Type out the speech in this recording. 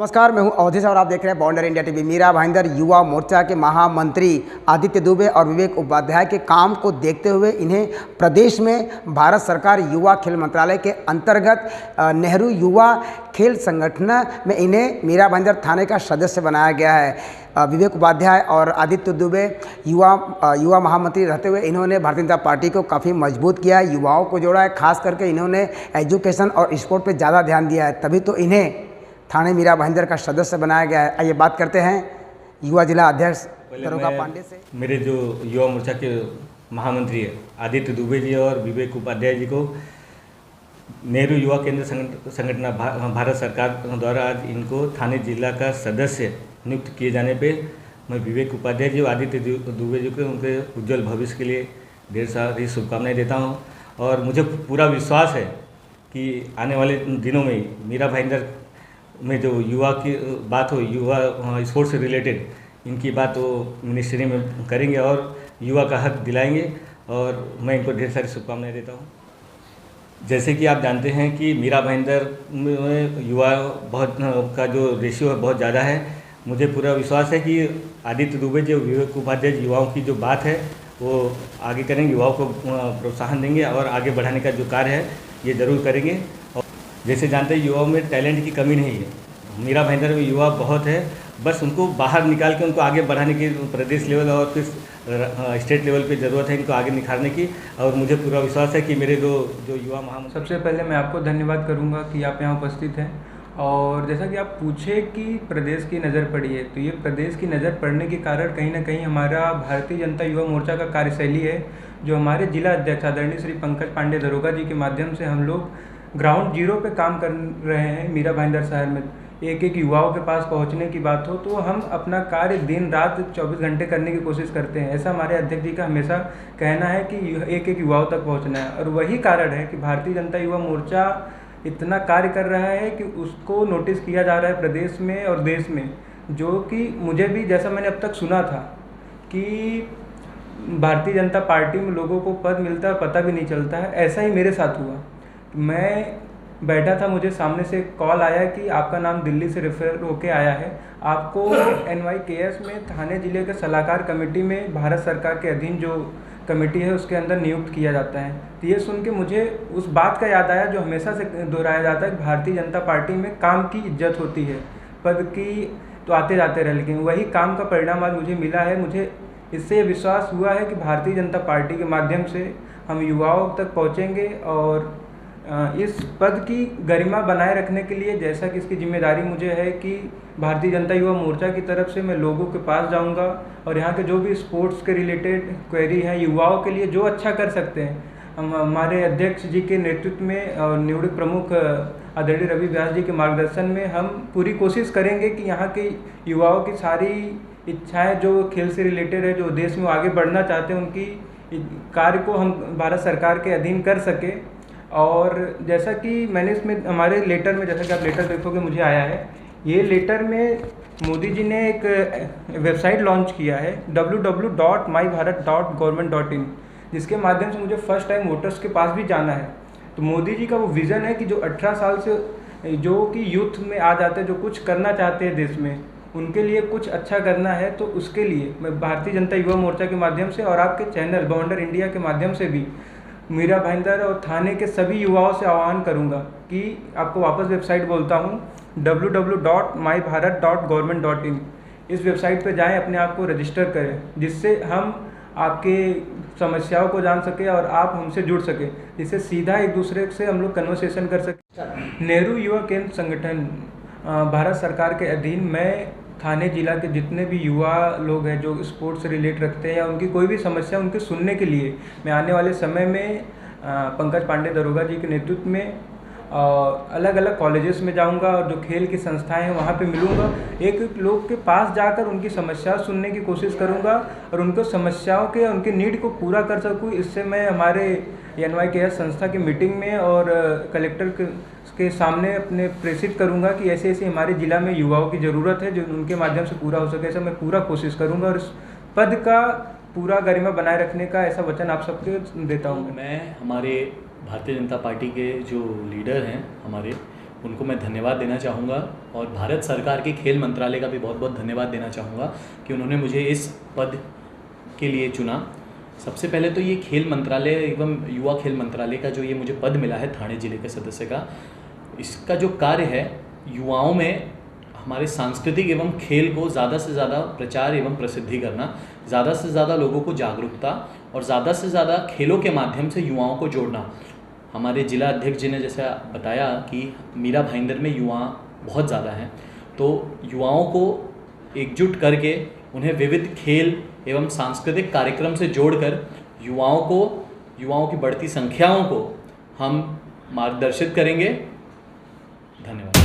नमस्कार, मैं हूं अवधेश और आप देख रहे हैं बॉन्डर इंडिया टीवी। मीरा भाईंदर युवा मोर्चा के महामंत्री आदित्य दुबे और विवेक उपाध्याय के काम को देखते हुए इन्हें प्रदेश में भारत सरकार युवा खेल मंत्रालय के अंतर्गत नेहरू युवा खेल संगठन में इन्हें मीरा भाईंदर थाने का सदस्य बनाया गया है। विवेक उपाध्याय और आदित्य दुबे युवा महामंत्री रहते हुए इन्होंने भारतीय जनता पार्टी को काफ़ी मजबूत किया है, युवाओं को जोड़ा है। खास करके इन्होंने एजुकेशन और स्पोर्ट पे ज़्यादा ध्यान दिया है, तभी तो इन्हें थाने मीरा भाईंदर का सदस्य बनाया गया है। आइए बात करते हैं युवा जिला अध्यक्ष दरोगा पांडे से। मेरे जो युवा मोर्चा के महामंत्री है आदित्य दुबे जी और विवेक उपाध्याय जी को नेहरू युवा केंद्र संगठन भारत सरकार द्वारा आज इनको थाने जिला का सदस्य नियुक्त किए जाने पे मैं विवेक उपाध्याय जी और आदित्य दुबे जी को उनके उज्जवल भविष्य के लिए ढेर सारी शुभकामनाएं देता हूं। और मुझे पूरा विश्वास है कि आने वाले दिनों में मीरा भाईंदर में जो युवा की बात हो, युवा स्पोर्ट्स से रिलेटेड इनकी बात वो मिनिस्ट्री में करेंगे और युवा का हक दिलाएंगे। और मैं इनको ढेर सारी शुभकामनाएं देता हूँ। जैसे कि आप जानते हैं कि मीरा भाईंदर में युवा बहुत का जो रेशियो है बहुत ज़्यादा है। मुझे पूरा विश्वास है कि आदित्य दुबे जी और विवेक उपाध्याय युवाओं की जो बात है वो आगे करेंगे, युवाओं को प्रोत्साहन देंगे और आगे बढ़ाने का जो कार्य है ये ज़रूर करेंगे। जैसे जानते हैं युवाओं में टैलेंट की कमी नहीं है, मीरा भाईंदर में युवा बहुत है, बस उनको बाहर निकाल के उनको आगे बढ़ाने की प्रदेश लेवल और फिर स्टेट लेवल पे ज़रूरत है इनको आगे निखारने की। और मुझे पूरा विश्वास है कि मेरे जो युवा महामंत्री। सबसे पहले मैं आपको धन्यवाद करूंगा कि आप यहाँ उपस्थित हैं। और जैसा कि आप पूछे कि प्रदेश की नज़र पड़ी है, तो ये प्रदेश की नज़र पड़ने के कारण कहीं ना कहीं हमारा भारतीय जनता युवा मोर्चा का कार्यशैली है, जो हमारे जिला अध्यक्ष आदरणीय श्री पंकज पांडे दरोगा जी के माध्यम से हम लोग ग्राउंड जीरो पे काम कर रहे हैं। मीरा भाईंदर शहर में एक एक युवाओं के पास पहुंचने की बात हो तो हम अपना कार्य दिन रात 24 घंटे करने की कोशिश करते हैं। ऐसा हमारे अध्यक्ष जी का हमेशा कहना है कि एक एक युवाओं तक पहुंचना है। और वही कारण है कि भारतीय जनता युवा मोर्चा इतना कार्य कर रहा है कि उसको नोटिस किया जा रहा है प्रदेश में और देश में। जो कि मुझे भी, जैसा मैंने अब तक सुना था कि भारतीय जनता पार्टी में लोगों को पद मिलता है पता भी नहीं चलता है, ऐसा ही मेरे साथ हुआ। मैं बैठा था, मुझे सामने से कॉल आया कि आपका नाम दिल्ली से रेफर होके आया है, आपको NYKS में थाने ज़िले के सलाहकार कमेटी में भारत सरकार के अधीन जो कमेटी है उसके अंदर नियुक्त किया जाता है। तो ये सुन के मुझे उस बात का याद आया जो हमेशा से दोहराया जाता है कि भारतीय जनता पार्टी में काम की इज्जत होती है, पद की तो आते जाते रहे, लेकिन वही काम का परिणाम आज मुझे मिला है। मुझे इससे ये विश्वास हुआ है कि भारतीय जनता पार्टी के माध्यम से हम युवाओं तक पहुँचेंगे और इस पद की गरिमा बनाए रखने के लिए, जैसा कि इसकी जिम्मेदारी मुझे है कि भारतीय जनता युवा मोर्चा की तरफ से मैं लोगों के पास जाऊंगा और यहाँ के जो भी स्पोर्ट्स के रिलेटेड क्वेरी हैं, युवाओं के लिए जो अच्छा कर सकते हैं, हम हमारे अध्यक्ष जी के नेतृत्व में और निवृत्त प्रमुख आदरणीय रवि व्यास जी के मार्गदर्शन में हम पूरी कोशिश करेंगे कि यहाँ के युवाओं की सारी इच्छाएँ जो खेल से रिलेटेड है, जो देश में आगे बढ़ना चाहते हैं, उनकी कार्य को हम भारत सरकार के अधीन कर सके। और जैसा कि मैंने इसमें हमारे लेटर में, जैसा कि आप लेटर देखोगे मुझे आया है, ये लेटर में मोदी जी ने एक वेबसाइट लॉन्च किया है www.mybharat.government.in, जिसके माध्यम से मुझे फर्स्ट टाइम वोटर्स के पास भी जाना है। तो मोदी जी का वो विज़न है कि जो 18 साल से जो कि यूथ में आ जाते हैं, जो कुछ करना चाहते हैं देश में, उनके लिए कुछ अच्छा करना है। तो उसके लिए मैं भारतीय जनता युवा मोर्चा के माध्यम से और आपके चैनल बॉन्डर इंडिया के माध्यम से भी मीरा भाईंदर और थाने के सभी युवाओं से आह्वान करूंगा कि आपको वापस वेबसाइट बोलता हूं www.mybharat.government.in। इस वेबसाइट पर जाएं, अपने आप को रजिस्टर करें, जिससे हम आपके समस्याओं को जान सके और आप हमसे जुड़ सके, जिससे सीधा एक दूसरे से हम लोग कन्वर्सेशन कर सकें। नेहरू युवा केंद्र संगठन भारत सरकार के अधीन मैं थाने जिला के जितने भी युवा लोग हैं जो स्पोर्ट्स से रिलेट रखते हैं या उनकी कोई भी समस्या उनके सुनने के लिए मैं आने वाले समय में पंकज पांडे दरोगा जी के नेतृत्व में अलग अलग कॉलेजेस में जाऊंगा और जो खेल की संस्थाएं हैं वहाँ पे मिलूंगा, एक एक लोग के पास जाकर उनकी समस्या सुनने की कोशिश करूंगा और उनको समस्याओं के, उनके नीड को पूरा कर सकूँ। इससे मैं हमारे NYKS संस्था की मीटिंग में और कलेक्टर के सामने अपने प्रेषित करूंगा कि ऐसे ऐसे हमारे ज़िला में युवाओं की ज़रूरत है जो उनके माध्यम से पूरा हो सके। ऐसा मैं पूरा कोशिश करूंगा और इस पद का पूरा गरिमा बनाए रखने का ऐसा वचन आप सबको देता हूँ। मैं हमारे भारतीय जनता पार्टी के जो लीडर हैं हमारे, उनको मैं धन्यवाद देना चाहूँगा और भारत सरकार के खेल मंत्रालय का भी बहुत बहुत धन्यवाद देना चाहूँगा कि उन्होंने मुझे इस पद के लिए चुना। सबसे पहले तो ये खेल मंत्रालय एवं युवा खेल मंत्रालय का जो ये मुझे पद मिला है ठाणे जिले के सदस्य का, इसका जो कार्य है युवाओं में हमारे सांस्कृतिक एवं खेल को ज़्यादा से ज़्यादा प्रचार एवं प्रसिद्धि करना, ज़्यादा से ज़्यादा लोगों को जागरूकता और ज़्यादा से ज़्यादा खेलों के माध्यम से युवाओं को जोड़ना। हमारे जिला अध्यक्ष जी ने जैसा बताया कि मीरा भाईंदर में युवा बहुत ज़्यादा हैं, तो युवाओं को एकजुट करके उन्हें विविध खेल एवं सांस्कृतिक कार्यक्रम से जोड़कर युवाओं की बढ़ती संख्याओं को हम मार्गदर्शित करेंगे। धन्यवाद।